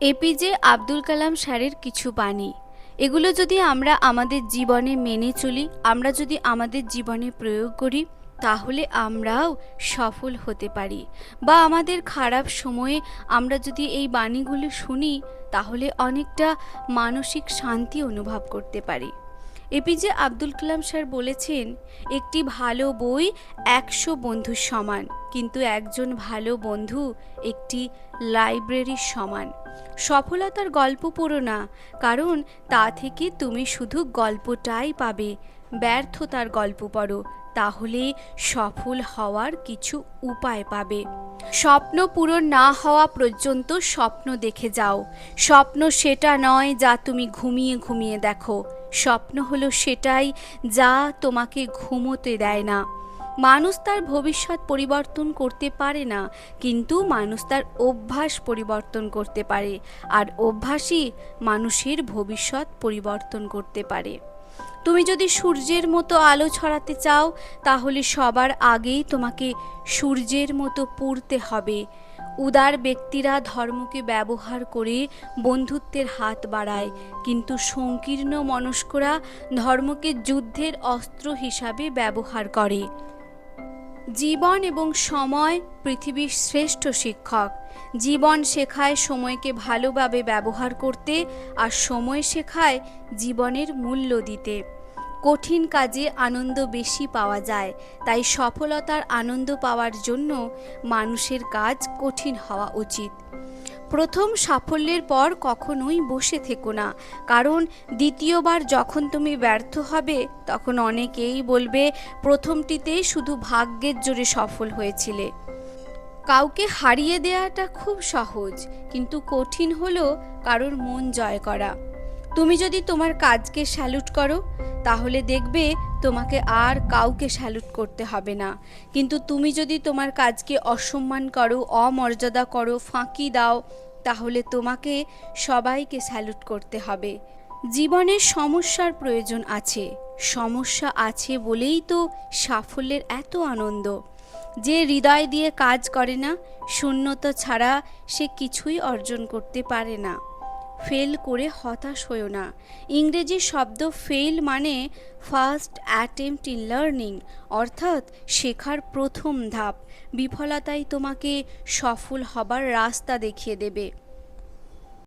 APJ Abdul Kalam স্যারের কিছু বাণী, এগুলো যদি আমরা আমাদের জীবনে মেনে চলি, আমরা যদি আমাদের জীবনে প্রয়োগ করি, তাহলে আমরাও সফল হতে পারি। বা আমাদের খারাপ সময়ে আমরা যদি এই বাণীগুলো শুনি, তাহলে অনেকটা মানসিক শান্তি অনুভব করতে পারি। এপিজে আব্দুল কালাম স্যার বলেছেন, একটি ভালো বই 100 বন্ধুর সমান, কিন্তু একজন ভালো বন্ধু একটি লাইব্রেরির সমান। সফলতার গল্প পড়ো না, কারণ তা থেকে তুমি শুধু গল্পটাই পাবে। ব্যর্থতার গল্প পড়ো, তাহলে সফল হওয়ার কিছু উপায় পাবে। স্বপ্ন পূরণ না হওয়া পর্যন্ত স্বপ্ন দেখে যাও। স্বপ্ন সেটা নয় যা তুমি ঘুমিয়ে ঘুমিয়ে দেখো, স্বপ্ন হলো সেটাই যা তোমাকে ঘুমোতে দেয় না। মানুষ তার ভবিষ্যৎ পরিবর্তন করতে পারে না, কিন্তু মানুষ তার অভ্যাস পরিবর্তন করতে পারে, আর অভ্যাসই মানুষের ভবিষ্যৎ পরিবর্তন করতে পারে। তুমি যদি সূর্যের মতো আলো ছড়াতে চাও, তাহলে সবার আগেই তোমাকে সূর্যের মতো পুড়তে হবে। উদার ব্যক্তিরা ধর্মকে ব্যবহার করে বন্ধুত্বের হাত বাড়ায়, কিন্তু সংকীর্ণ মনস্করা ধর্মকে যুদ্ধের অস্ত্র হিসাবে ব্যবহার করে। জীবন এবং সময় পৃথিবীর শ্রেষ্ঠ শিক্ষক। জীবন শেখায় সময়কে ভালোভাবে ব্যবহার করতে, আর সময় শেখায় জীবনের মূল্য দিতে। কঠিন কাজে আনন্দ বেশি পাওয়া যায়, তাই সফলতার আনন্দ পাওয়ার জন্য মানুষের কাজ কঠিন হওয়া উচিত। প্রথম সাফল্যের পর কখনোই বসে থেকো না, কারণ দ্বিতীয়বার যখন তুমি ব্যর্থ হবে, তখন অনেকেই বলবে প্রথমটিতেই শুধু ভাগ্যের জোরে সফল হয়েছিলে। কাউকে হারিয়ে দেওয়াটা খুব সহজ, কিন্তু কঠিন হলো কারোর মন জয় করা। তুমি যদি তোমার কাজকে স্যালুট করো, তাহলে দেখবে তোমাকে আর কাউকে স্যালুট করতে হবে না। কিন্তু তুমি যদি তোমার কাজকে অসম্মান করো, অমর্যাদা করো, ফাঁকি দাও, তাহলে তোমাকে সবাইকে স্যালুট করতে হবে। জীবনের সমস্যার প্রয়োজন আছে, সমস্যা আছে বলেই তো সাফল্যের এত আনন্দ। যে হৃদয় দিয়ে কাজ করে না, শূন্যতা ছাড়া সে কিছুই অর্জন করতে পারে না। ফেল করে হতাশ হয়ো না। ইংরেজি শব্দ ফেল মানে ফার্স্ট অ্যাটেম্পট ইন লার্নিং, অর্থাৎ শেখার প্রথম ধাপ। বিফলতাই তোমাকে সফল হবার রাস্তা দেখিয়ে দেবে।